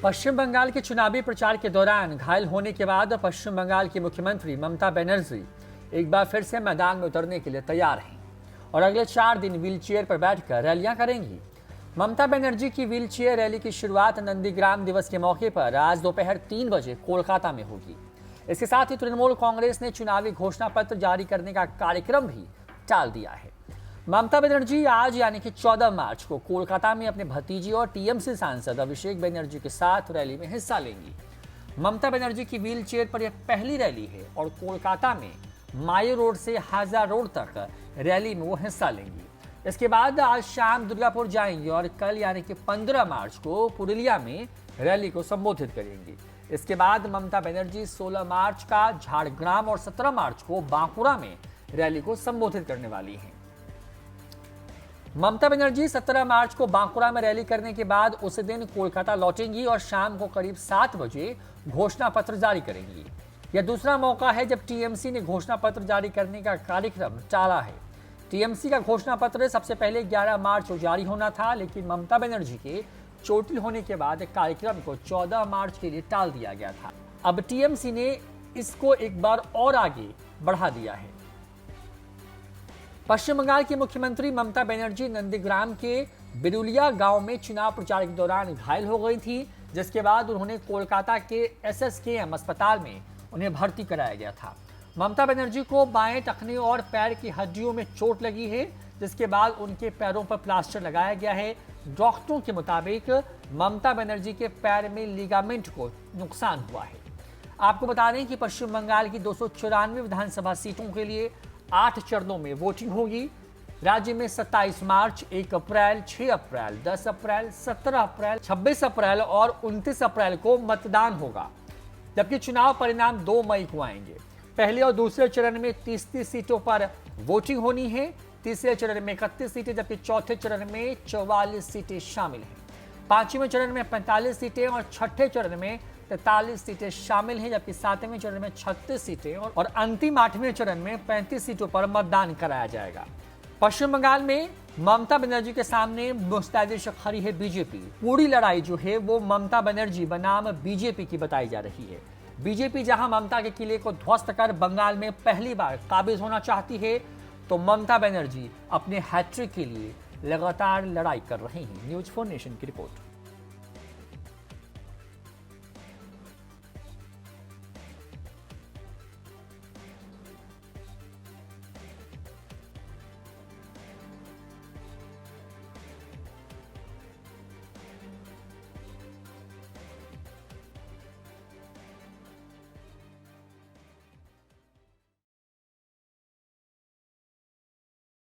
पश्चिम बंगाल के चुनावी प्रचार के दौरान घायल होने के बाद पश्चिम बंगाल की मुख्यमंत्री ममता बनर्जी एक बार फिर से मैदान में उतरने के लिए तैयार हैं और अगले 4 दिन व्हीलचेयर पर बैठकर रैलियां करेंगी। ममता बनर्जी की व्हीलचेयर रैली की शुरुआत नंदीग्राम दिवस के मौके पर आज दोपहर 3 बजे कोलकाता में होगी। इसके साथ ही तृणमूल कांग्रेस ने चुनावी घोषणा पत्र जारी करने का कार्यक्रम भी टाल दिया है। ममता बनर्जी आज यानी कि 14 मार्च को कोलकाता में अपने भतीजी और टीएमसी सांसद अभिषेक बनर्जी के साथ रैली में हिस्सा लेंगी। ममता बनर्जी की व्हील चेयर पर यह पहली रैली है और कोलकाता में मायो रोड से हाजा रोड तक रैली में वो हिस्सा लेंगी। इसके बाद आज शाम दुर्गापुर जाएंगी और कल यानी कि 15 मार्च को पुरुलिया में रैली को संबोधित करेंगी। इसके बाद ममता बनर्जी 16 मार्च का झाड़ग्राम और 17 मार्च को बांकुड़ा में रैली को संबोधित करने वाली हैं। ममता बनर्जी 17 मार्च को बांकुड़ा में रैली करने के बाद उसी दिन कोलकाता लौटेंगी और शाम को करीब 7 बजे घोषणा पत्र जारी करेंगी। यह दूसरा मौका है जब टीएमसी ने घोषणा पत्र जारी करने का कार्यक्रम टाला है। टीएमसी का घोषणा पत्र सबसे पहले 11 मार्च को जारी होना था, लेकिन ममता बनर्जी के चोटिल होने के बाद कार्यक्रम को 14 मार्च के लिए टाल दिया गया था। अब टीएमसी ने इसको एक बार और आगे बढ़ा दिया है। पश्चिम बंगाल की मुख्यमंत्री ममता बनर्जी नंदीग्राम के बिरुलिया गांव में चुनाव प्रचार के दौरान घायल हो गई थी, जिसके बाद उन्होंने कोलकाता के एसएसकेएम अस्पताल में उन्हें भर्ती कराया गया था। ममता बनर्जी को बाएं टखने और पैर की हड्डियों में चोट लगी है, जिसके बाद उनके पैरों पर प्लास्टर लगाया गया है। डॉक्टरों के मुताबिक ममता बनर्जी के पैर में लिगामेंट को नुकसान हुआ है। आपको बता दें कि पश्चिम बंगाल की 294 विधानसभा सीटों के लिए 8 चरणों में वोटिंग होगी। राज्य में 27 मार्च, 1 अप्रैल, 6 अप्रैल, 10 अप्रैल, 17 अप्रैल, 26 अप्रैल और 29 अप्रैल को मतदान होगा, जबकि चुनाव परिणाम 2 मई को आएंगे। पहले और दूसरे चरण में 30 सीटों पर वोटिंग होनी है। तीसरे चरण में 31 सीटें, जबकि चौथे चरण में 44 सीटें शामिल हैं। पांचवें चरण में 45 सीटें और छठे चरण में 43 सीटें शामिल हैं, जबकि सातवें चरण में 36 सीटें और अंतिम 8वें चरण में 35 सीटों पर मतदान कराया जाएगा। पश्चिम बंगाल में ममता बनर्जी के सामने मुस्तैदी से खड़ी है बीजेपी। पूरी लड़ाई जो है वो ममता बनर्जी बनाम बीजेपी की बताई जा रही है। बीजेपी जहां ममता के किले को ध्वस्त कर बंगाल में पहली बार काबिज होना चाहती है, तो ममता बनर्जी अपने हैट्रिक के लिए लगातार लड़ाई कर रही हैं। न्यूज़ 4 नेशन की रिपोर्ट।